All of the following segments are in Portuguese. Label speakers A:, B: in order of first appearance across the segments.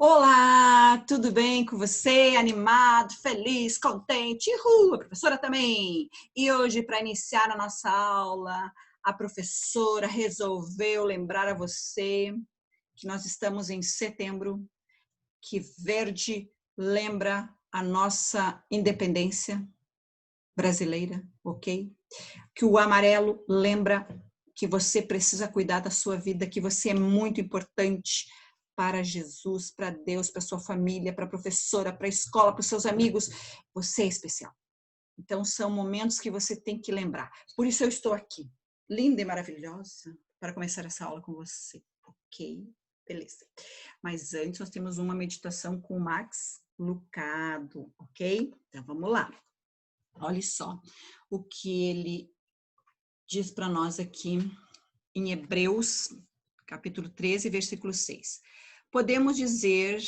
A: Olá, tudo bem com você? Animado, feliz, contente? Uhul, a professora também! E hoje, para iniciar a nossa aula, a professora resolveu lembrar a você que nós estamos em setembro, que verde lembra a nossa independência brasileira, ok? Que o amarelo lembra que você precisa cuidar da sua vida, que você é muito importante para Jesus, para Deus, para sua família, para a professora, para a escola, para os seus amigos. Você é especial. Então, são momentos que você tem que lembrar. Por isso eu estou aqui, linda e maravilhosa, para começar essa aula com você. Ok? Beleza. Mas antes, nós temos uma meditação com o Max Lucado, ok? Então, vamos lá. Olha só o que ele diz para nós aqui em Hebreus, capítulo 13, versículo 6. Podemos dizer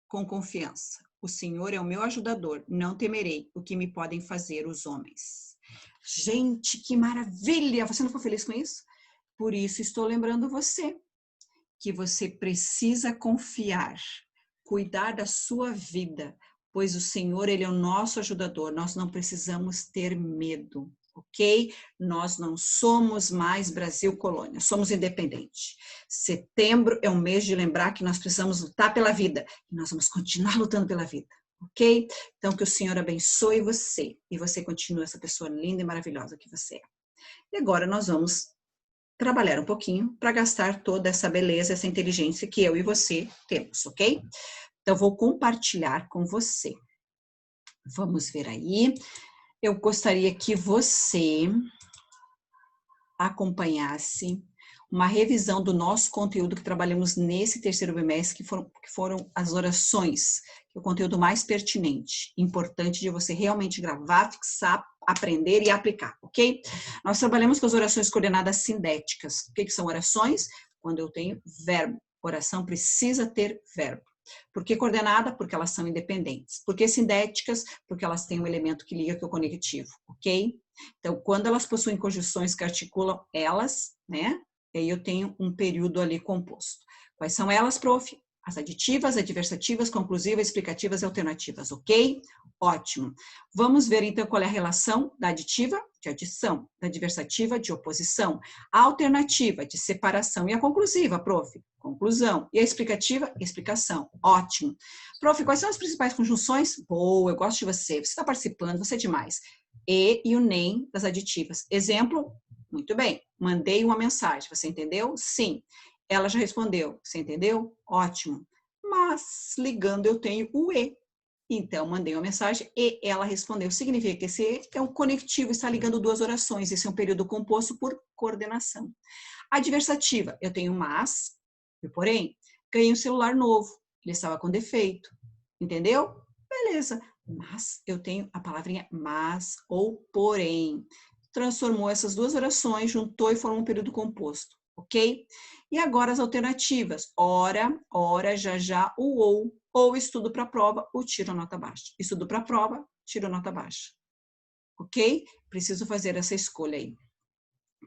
A: com confiança: o Senhor é o meu ajudador, não temerei o que me podem fazer os homens. Gente, que maravilha! Você não ficou feliz com isso? Por isso estou lembrando você que você precisa confiar, cuidar da sua vida, pois o Senhor, Ele é o nosso ajudador, nós não precisamos ter medo, ok? Nós não somos mais Brasil colônia, somos independentes. Setembro é um mês de lembrar que nós precisamos lutar pela vida, e nós vamos continuar lutando pela vida, ok? Então, que o Senhor abençoe você, e você continue essa pessoa linda e maravilhosa que você é. E agora nós vamos trabalhar um pouquinho para gastar toda essa beleza, essa inteligência que eu e você temos, ok? Então, vou compartilhar com você. Vamos ver aí. Eu gostaria que você acompanhasse uma revisão do nosso conteúdo que trabalhamos nesse terceiro bimestre, que foram as orações, que é o conteúdo mais pertinente, importante de você realmente gravar, fixar, aprender e aplicar, ok? Nós trabalhamos com as orações coordenadas sindéticas. O que são orações? Quando eu tenho verbo. Oração precisa ter verbo. Por que coordenada? Porque elas são independentes. Por que sindéticas? Porque elas têm um elemento que liga, que é o conectivo, ok? Então, quando elas possuem conjunções que articulam elas, né? E aí eu tenho um período ali composto. Quais são elas, prof? As aditivas, adversativas, conclusivas, explicativas e alternativas, ok? Ótimo. Vamos ver então qual é a relação da aditiva, de adição, da adversativa, de oposição, a alternativa, de separação, e a conclusiva, prof? Conclusão. E a explicativa? Explicação. Ótimo. Prof, quais são as principais conjunções? Boa, eu gosto de você. Você está participando, você é demais. E o NEM das aditivas. Exemplo? Muito bem. Mandei uma mensagem. Você entendeu? Sim. Ela já respondeu. Você entendeu? Ótimo. Mas ligando eu tenho o E. Então, mandei uma mensagem e ela respondeu. Significa que esse E é um conectivo, está ligando duas orações. Esse é um período composto por coordenação. Adversativa, eu tenho mas, e porém, ganhei um celular novo. Ele estava com defeito. Entendeu? Beleza. Mas eu tenho a palavrinha mas ou porém. Transformou essas duas orações, juntou e formou um período composto, ok? E agora as alternativas. Ora, já, o ou estudo para prova, ou tiro nota baixa. Estudo para prova, tiro nota baixa. Ok? Preciso fazer essa escolha aí.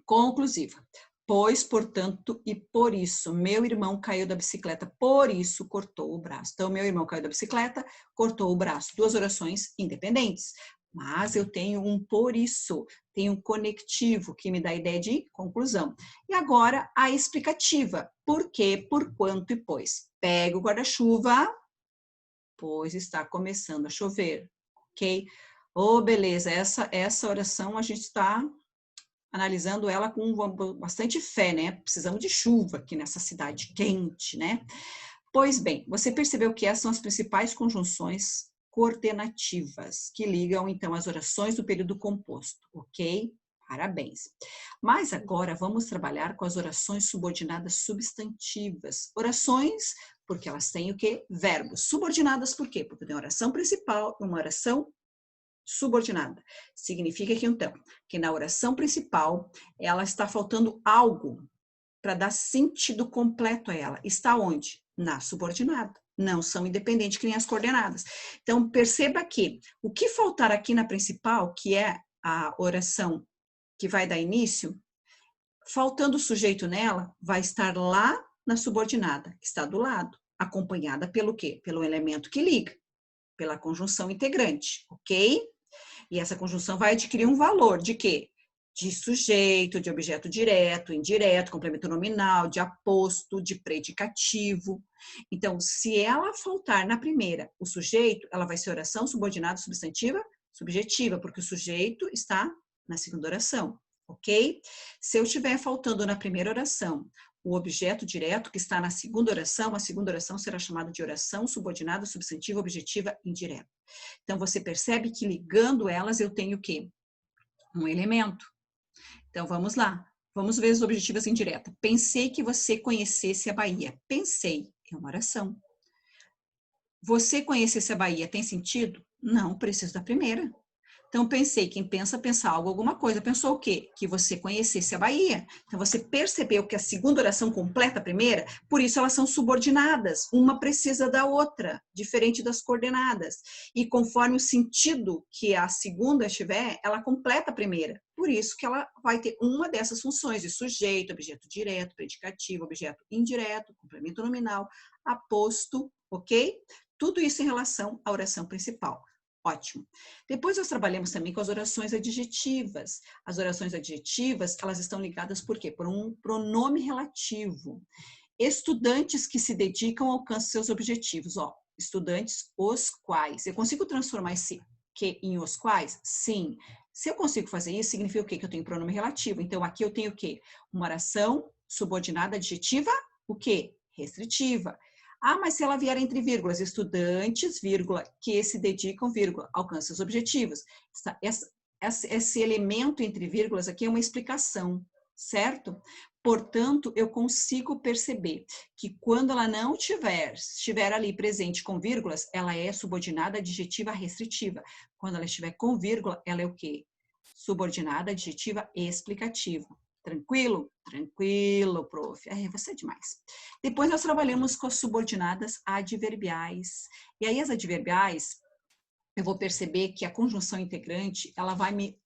A: Conclusiva. Pois, portanto, e por isso, meu irmão caiu da bicicleta, por isso cortou o braço. Então, meu irmão caiu da bicicleta, cortou o braço. Duas orações independentes. Mas eu tenho um por isso, tenho um conectivo que me dá a ideia de conclusão. E agora a explicativa. Por quê, por quanto e pois. Pega o guarda-chuva, pois está começando a chover. Ok? Oh, beleza, essa oração a gente está analisando ela com bastante fé, né? Precisamos de chuva aqui nessa cidade quente, né? Pois bem, você percebeu que essas são as principais conjunções coordenativas que ligam, então, as orações do período composto, ok? Parabéns. Mas agora vamos trabalhar com as orações subordinadas substantivas. Orações, porque elas têm o quê? Verbos. Subordinadas por quê? Porque tem uma oração principal e uma oração subordinada. Significa que, então, que na oração principal, ela está faltando algo para dar sentido completo a ela. Está onde? Na subordinada. Não são independentes que nem as coordenadas. Então, perceba que o que faltar aqui na principal, que é a oração que vai dar início, faltando o sujeito nela, vai estar lá na subordinada, que está do lado. acompanhada pelo quê? Pelo elemento que liga, pela conjunção integrante, ok? E essa conjunção vai adquirir um valor de quê? De sujeito, de objeto direto, indireto, complemento nominal, de aposto, de predicativo. Então, se ela faltar na primeira, o sujeito, ela vai ser oração subordinada substantiva subjetiva, porque o sujeito está na segunda oração, ok? Se eu estiver faltando na primeira oração o objeto direto que está na segunda oração, a segunda oração será chamada de oração subordinada substantiva objetiva indireta. Então, você percebe que ligando elas eu tenho o quê? Um elemento. Então, vamos lá. Vamos ver as objetivas indiretas. Pensei que você conhecesse a Bahia. Pensei. É uma oração. Você conhecesse a Bahia tem sentido? Não, preciso da primeira. Então, pensei, quem pensa, pensa algo, alguma coisa. Pensou o quê? Que você conhecesse a Bahia. Então, você percebeu que a segunda oração completa a primeira, por isso elas são subordinadas. Uma precisa da outra, diferente das coordenadas. E conforme o sentido que a segunda tiver, ela completa a primeira. Por isso que ela vai ter uma dessas funções de sujeito, objeto direto, predicativo, objeto indireto, complemento nominal, aposto, ok? Tudo isso em relação à oração principal. Ótimo. Depois nós trabalhamos também com as orações adjetivas. As orações adjetivas, elas estão ligadas por quê? Por um pronome relativo. Estudantes que se dedicam alcançam seus objetivos. Ó, estudantes os quais. Eu consigo transformar esse que em os quais? Sim. Se eu consigo fazer isso, significa o quê? Que eu tenho pronome relativo. Então, aqui eu tenho o quê? Uma oração subordinada adjetiva, o quê? Restritiva. Ah, mas se ela vier entre vírgulas, estudantes, vírgula, que se dedicam, vírgula, alcançam os objetivos. Esse elemento entre vírgulas aqui é uma explicação, certo? Portanto, eu consigo perceber que quando ela não estiver ali presente com vírgulas, ela é subordinada adjetiva restritiva. Quando ela estiver com vírgula, ela é o quê? Subordinada adjetiva explicativa. Tranquilo? Tranquilo, prof. Você é demais. Depois nós trabalhamos com as subordinadas adverbiais. E aí as adverbiais, eu vou perceber que a conjunção integrante, ela vai me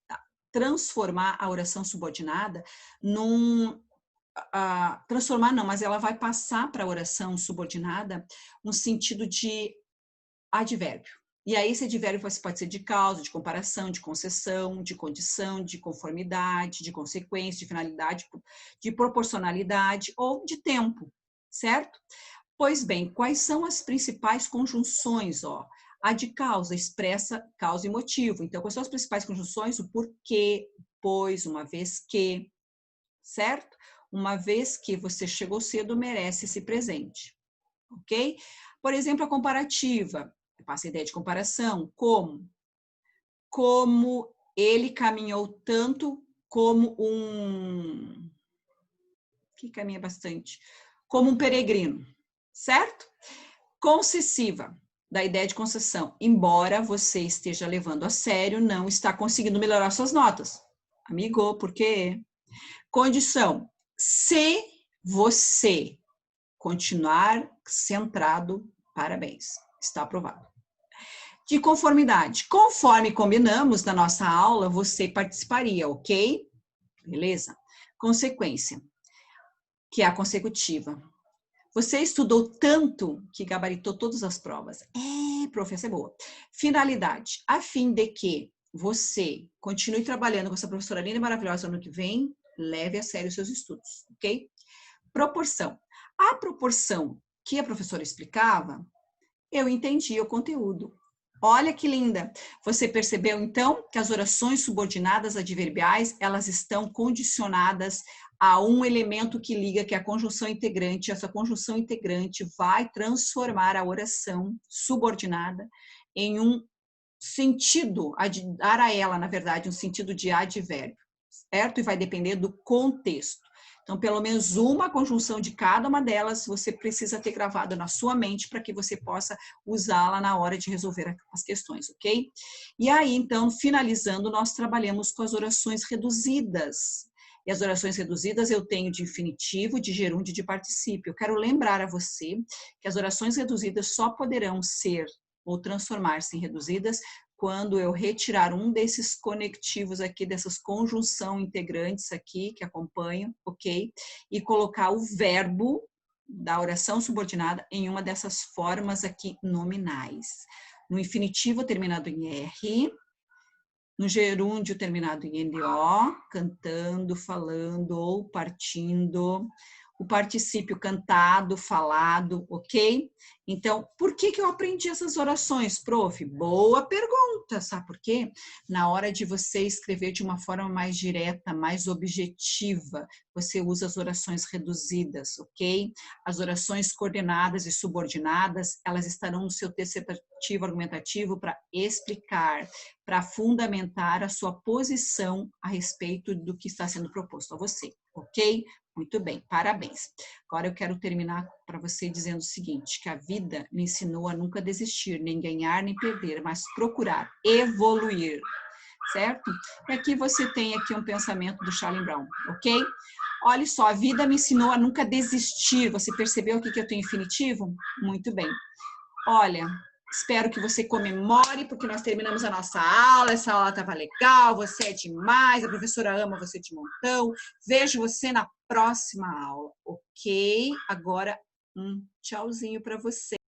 A: transformar a oração subordinada transformar não, mas ela vai passar para a oração subordinada um sentido de advérbio. E aí esse advérbio pode ser de causa, de comparação, de concessão, de condição, de conformidade, de consequência, de finalidade, de proporcionalidade ou de tempo, certo? Pois bem, quais são as principais conjunções? Ó? A de causa expressa causa e motivo. Então, quais são as principais conjunções? O porquê, pois, uma vez que, certo? Uma vez que você chegou cedo, merece esse presente, ok? Por exemplo, a comparativa. Passa a ideia de comparação. Como? Como ele caminhou tanto como que caminha bastante, como um peregrino, certo? Concessiva, da ideia de concessão. Embora você esteja levando a sério, não está conseguindo melhorar suas notas. Amigo, por quê? Condição. Se você continuar centrado, parabéns, está aprovado. De conformidade. Conforme combinamos na nossa aula, você participaria, ok? Beleza? Consequência, que é a consecutiva. Você estudou tanto que gabaritou todas as provas. Professor, é boa. Finalidade, a fim de que você continue trabalhando com essa professora linda e maravilhosa no ano que vem, leve a sério os seus estudos, ok? Proporção. A proporção que a professora explicava, eu entendi o conteúdo. Olha que linda! Você percebeu, então, que as orações subordinadas adverbiais, elas estão condicionadas a um elemento que liga, que é a conjunção integrante. Essa conjunção integrante vai transformar a oração subordinada em um sentido, dar a ela, na verdade, um sentido de advérbio, certo? E vai depender do contexto. Então, pelo menos uma conjunção de cada uma delas você precisa ter gravado na sua mente para que você possa usá-la na hora de resolver as questões, ok? E aí, então, finalizando, nós trabalhamos com as orações reduzidas. E as orações reduzidas eu tenho de infinitivo, de gerúndio e de particípio. Eu quero lembrar a você que as orações reduzidas só poderão ser ou transformar-se em reduzidas quando eu retirar um desses conectivos aqui, dessas conjunção integrantes aqui, que acompanham, ok? E colocar o verbo da oração subordinada em uma dessas formas aqui nominais. No infinitivo terminado em R, no gerúndio terminado em NO, cantando, falando ou partindo. O particípio cantado, falado, ok? Então, por que eu aprendi essas orações, prof? Boa pergunta, sabe por quê? Na hora de você escrever de uma forma mais direta, mais objetiva, você usa as orações reduzidas, ok? As orações coordenadas e subordinadas, elas estarão no seu texto argumentativo para explicar, para fundamentar a sua posição a respeito do que está sendo proposto a você, ok? Muito bem, parabéns. Agora eu quero terminar para você dizendo o seguinte, que a vida me ensinou a nunca desistir, nem ganhar, nem perder, mas procurar evoluir, certo? E aqui você tem aqui um pensamento do Charlie Brown, ok? Olha só, a vida me ensinou a nunca desistir. Você percebeu aqui que eu tenho infinitivo? Muito bem. Olha, espero que você comemore, porque nós terminamos a nossa aula. Essa aula estava legal, você é demais, a professora ama você de montão. Vejo você na próxima aula, ok? Agora, um tchauzinho para você.